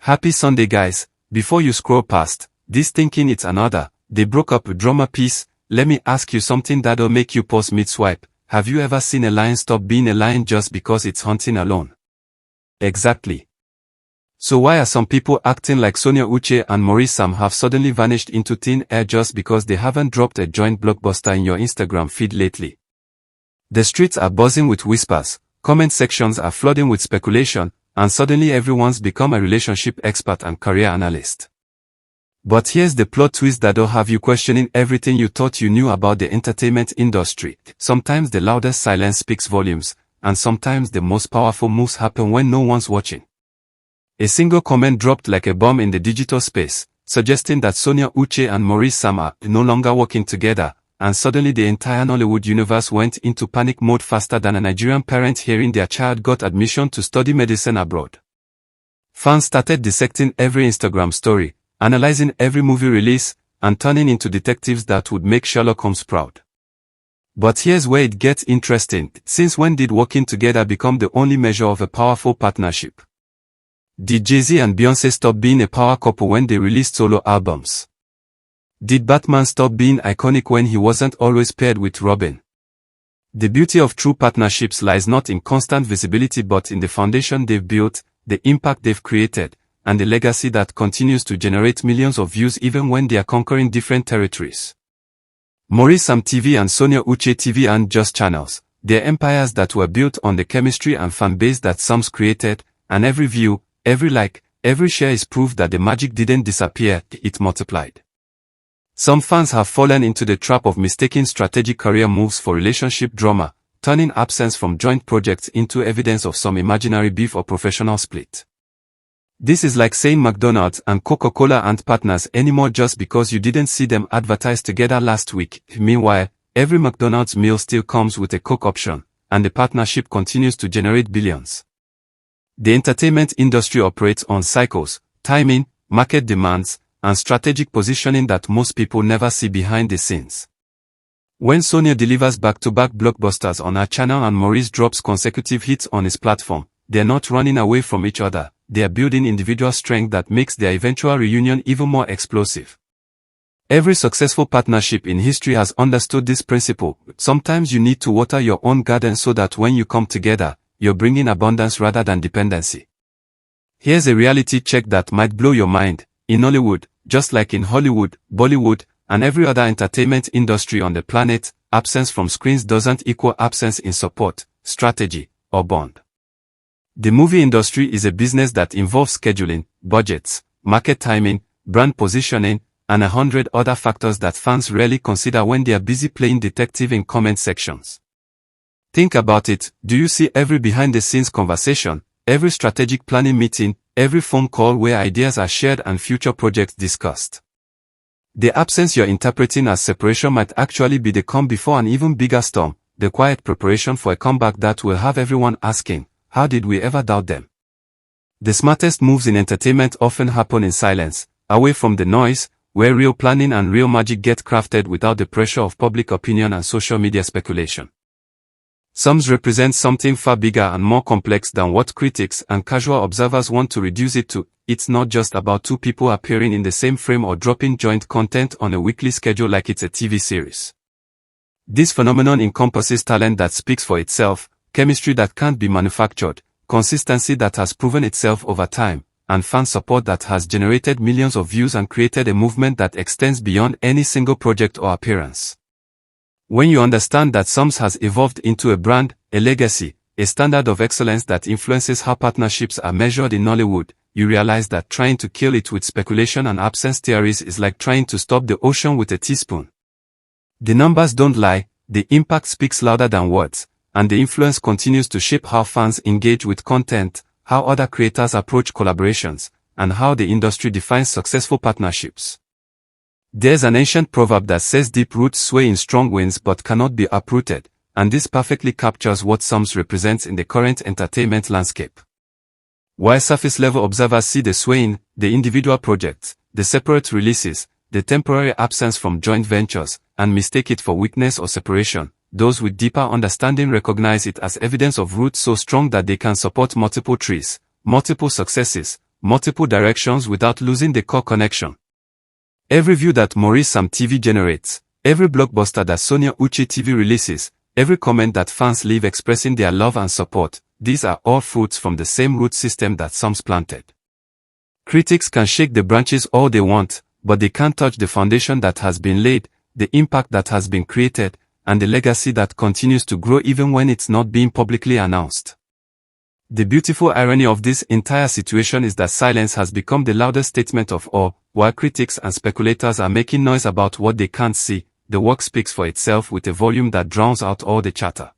Happy Sunday guys, before you scroll past, this thinking it's another, they broke up a drama piece, let me ask you something that'll make you pause mid-swipe. Have you ever seen a lion stop being a lion just because it's hunting alone? Exactly. So why are some people acting like Sonia, Uche and Maurice have suddenly vanished into thin air just because they haven't dropped a joint blockbuster in your Instagram feed lately? The streets are buzzing with whispers, comment sections are flooding with speculation, and suddenly everyone's become a relationship expert and career analyst. But here's the plot twist that'll have you questioning everything you thought you knew about the entertainment industry. Sometimes the loudest silence speaks volumes, and sometimes the most powerful moves happen when no one's watching. A single comment dropped like a bomb in the digital space, suggesting that Sonia, Uche and Maurice are no longer working together, and suddenly the entire Nollywood universe went into panic mode faster than a Nigerian parent hearing their child got admission to study medicine abroad. Fans started dissecting every Instagram story, analyzing every movie release, and turning into detectives that would make Sherlock Holmes proud. But here's where it gets interesting. Since when did working together become the only measure of a powerful partnership? Did Jay-Z and Beyoncé stop being a power couple when they released solo albums? Did Batman stop being iconic when he wasn't always paired with Robin? The beauty of true partnerships lies not in constant visibility but in the foundation they've built, the impact they've created, and the legacy that continues to generate millions of views even when they are conquering different territories. Maurice TV and Sonia Uche TV aren't just channels, they're empires that were built on the chemistry and fan base that Sams created, and every view, every like, every share is proof that the magic didn't disappear, it multiplied. Some fans have fallen into the trap of mistaking strategic career moves for relationship drama, turning absence from joint projects into evidence of some imaginary beef or professional split. This is like saying McDonald's and Coca-Cola aren't partners anymore just because you didn't see them advertised together last week. Meanwhile, every McDonald's meal still comes with a Coke option, and the partnership continues to generate billions. The entertainment industry operates on cycles, timing, market demands, and strategic positioning that most people never see behind the scenes. When Sonia delivers back-to-back blockbusters on her channel and Maurice drops consecutive hits on his platform, they're not running away from each other, they are building individual strength that makes their eventual reunion even more explosive. Every successful partnership in history has understood this principle. Sometimes you need to water your own garden so that when you come together, you're bringing abundance rather than dependency. Here's a reality check that might blow your mind. In Nollywood, just like in Hollywood, Bollywood, and every other entertainment industry on the planet, absence from screens doesn't equal absence in support, strategy, or bond. The movie industry is a business that involves scheduling, budgets, market timing, brand positioning, and 100 other factors that fans rarely consider when they are busy playing detective in comment sections. Think about it, do you see every behind-the-scenes conversation, every strategic planning meeting, every phone call where ideas are shared and future projects discussed? The absence you're interpreting as separation might actually be the calm before an even bigger storm, the quiet preparation for a comeback that will have everyone asking, how did we ever doubt them? The smartest moves in entertainment often happen in silence, away from the noise, where real planning and real magic get crafted without the pressure of public opinion and social media speculation. Sums represent something far bigger and more complex than what critics and casual observers want to reduce it to. It's not just about two people appearing in the same frame or dropping joint content on a weekly schedule like it's a TV series. This phenomenon encompasses talent that speaks for itself, chemistry that can't be manufactured, consistency that has proven itself over time, and fan support that has generated millions of views and created a movement that extends beyond any single project or appearance. When you understand that Sums has evolved into a brand, a legacy, a standard of excellence that influences how partnerships are measured in Nollywood, you realize that trying to kill it with speculation and absence theories is like trying to stop the ocean with a teaspoon. The numbers don't lie, the impact speaks louder than words, and the influence continues to shape how fans engage with content, how other creators approach collaborations, and how the industry defines successful partnerships. There's an ancient proverb that says deep roots sway in strong winds but cannot be uprooted, and this perfectly captures what Sums represents in the current entertainment landscape. While surface-level observers see the swaying, the individual projects, the separate releases, the temporary absence from joint ventures, and mistake it for weakness or separation, those with deeper understanding recognize it as evidence of roots so strong that they can support multiple trees, multiple successes, multiple directions without losing the core connection. Every view that Maurice TV generates, every blockbuster that Sonia Uche TV releases, every comment that fans leave expressing their love and support, these are all fruits from the same root system that some planted. Critics can shake the branches all they want, but they can't touch the foundation that has been laid, the impact that has been created, and the legacy that continues to grow even when it's not being publicly announced. The beautiful irony of this entire situation is that silence has become the loudest statement of all. While critics and speculators are making noise about what they can't see, the work speaks for itself with a volume that drowns out all the chatter.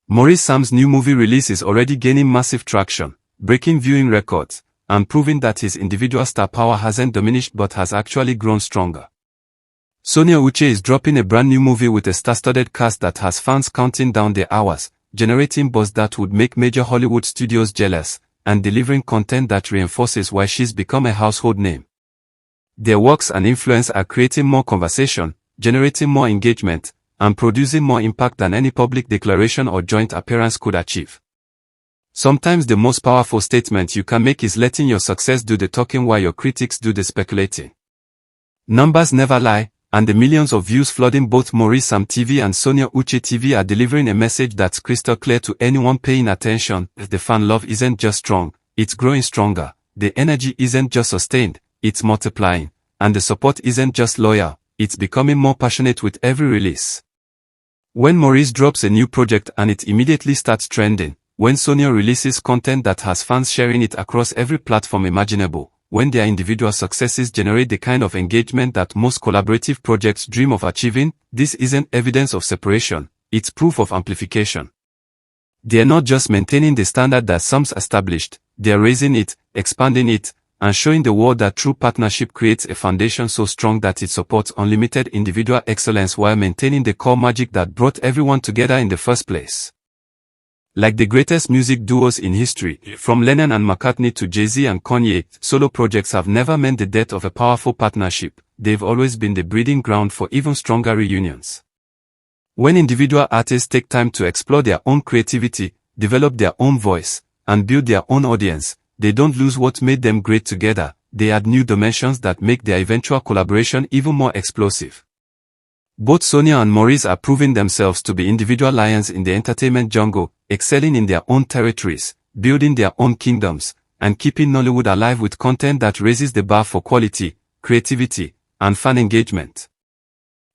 Maurice's new movie release is already gaining massive traction, breaking viewing records, and proving that his individual star power hasn't diminished but has actually grown stronger. Sonia Uche is dropping a brand new movie with a star-studded cast that has fans counting down their hours, generating buzz that would make major Hollywood studios jealous, and delivering content that reinforces why she's become a household name. Their works and influence are creating more conversation, generating more engagement, and producing more impact than any public declaration or joint appearance could achieve. Sometimes the most powerful statement you can make is letting your success do the talking while your critics do the speculating. Numbers never lie, and the millions of views flooding both Maurice TV and Sonia Uche TV are delivering a message that's crystal clear to anyone paying attention. The fan love isn't just strong, it's growing stronger. The energy isn't just sustained, it's multiplying. And the support isn't just loyal, it's becoming more passionate with every release. When Maurice drops a new project and it immediately starts trending, when Sonia releases content that has fans sharing it across every platform imaginable, when their individual successes generate the kind of engagement that most collaborative projects dream of achieving, this isn't evidence of separation, it's proof of amplification. They're not just maintaining the standard that some established, they're raising it, expanding it, and showing the world that true partnership creates a foundation so strong that it supports unlimited individual excellence while maintaining the core magic that brought everyone together in the first place. Like the greatest music duos in history, from Lennon and McCartney to Jay-Z and Kanye, solo projects have never meant the death of a powerful partnership, they've always been the breeding ground for even stronger reunions. When individual artists take time to explore their own creativity, develop their own voice, and build their own audience, they don't lose what made them great together, they add new dimensions that make their eventual collaboration even more explosive. Both Sonia and Maurice are proving themselves to be individual lions in the entertainment jungle, excelling in their own territories, building their own kingdoms, and keeping Nollywood alive with content that raises the bar for quality, creativity, and fan engagement.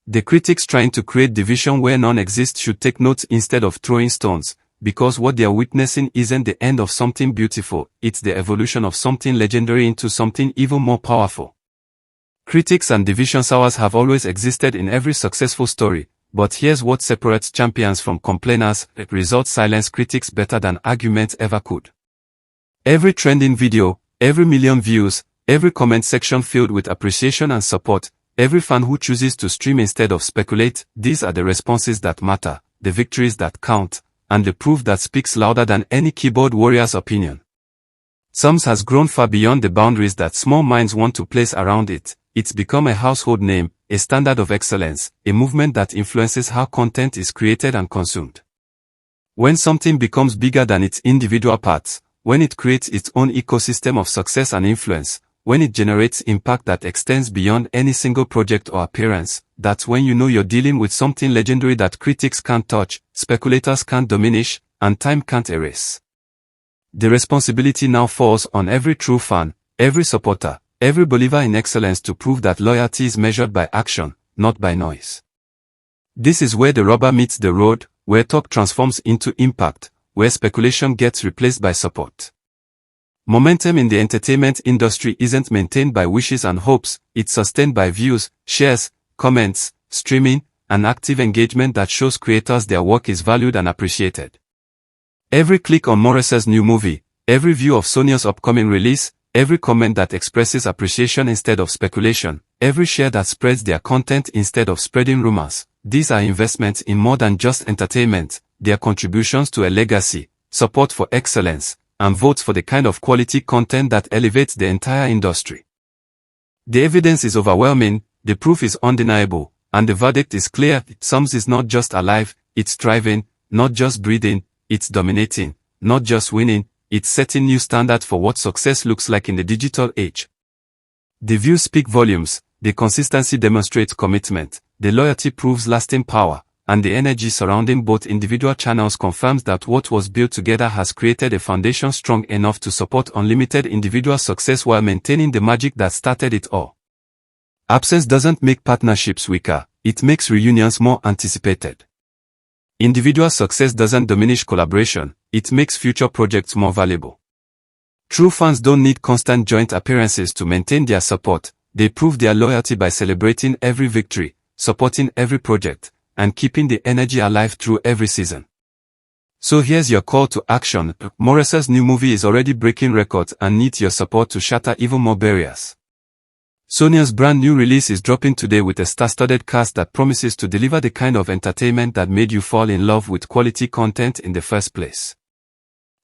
The critics trying to create division where none exists should take notes instead of throwing stones, because what they are witnessing isn't the end of something beautiful, it's the evolution of something legendary into something even more powerful. Critics and division hours have always existed in every successful story, but here's what separates champions from complainers: results silence critics better than arguments ever could. Every trending video, every million views, every comment section filled with appreciation and support, every fan who chooses to stream instead of speculate, these are the responses that matter, the victories that count, and the proof that speaks louder than any keyboard warrior's opinion. Sums has grown far beyond the boundaries that small minds want to place around it. It's become a household name, a standard of excellence, a movement that influences how content is created and consumed. When something becomes bigger than its individual parts, when it creates its own ecosystem of success and influence, when it generates impact that extends beyond any single project or appearance, that's when you know you're dealing with something legendary that critics can't touch, speculators can't diminish, and time can't erase. The responsibility now falls on every true fan, every supporter, every believer in excellence to prove that loyalty is measured by action, not by noise. This is where the rubber meets the road, where talk transforms into impact, where speculation gets replaced by support. Momentum in the entertainment industry isn't maintained by wishes and hopes, it's sustained by views, shares, comments, streaming, and active engagement that shows creators their work is valued and appreciated. Every click on Maurice's new movie, every view of Sonia's upcoming release, every comment that expresses appreciation instead of speculation, every share that spreads their content instead of spreading rumors, these are investments in more than just entertainment, they are contributions to a legacy, support for excellence, and votes for the kind of quality content that elevates the entire industry. The evidence is overwhelming, the proof is undeniable, and the verdict is clear: Sums is not just alive, it's thriving, not just breathing, it's dominating, not just winning, it's setting new standards for what success looks like in the digital age. The views speak volumes, the consistency demonstrates commitment, the loyalty proves lasting power, and the energy surrounding both individual channels confirms that what was built together has created a foundation strong enough to support unlimited individual success while maintaining the magic that started it all. Absence doesn't make partnerships weaker, it makes reunions more anticipated. Individual success doesn't diminish collaboration, it makes future projects more valuable. True fans don't need constant joint appearances to maintain their support, they prove their loyalty by celebrating every victory, supporting every project, and keeping the energy alive through every season. So here's your call to action. Maurice's new movie is already breaking records and needs your support to shatter even more barriers. Sonia's brand new release is dropping today with a star-studded cast that promises to deliver the kind of entertainment that made you fall in love with quality content in the first place.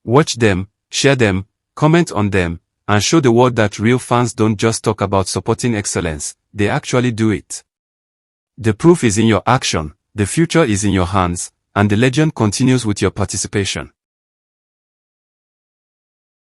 Watch them, share them, comment on them, and show the world that real fans don't just talk about supporting excellence, they actually do it. The proof is in your action, the future is in your hands, and the legend continues with your participation.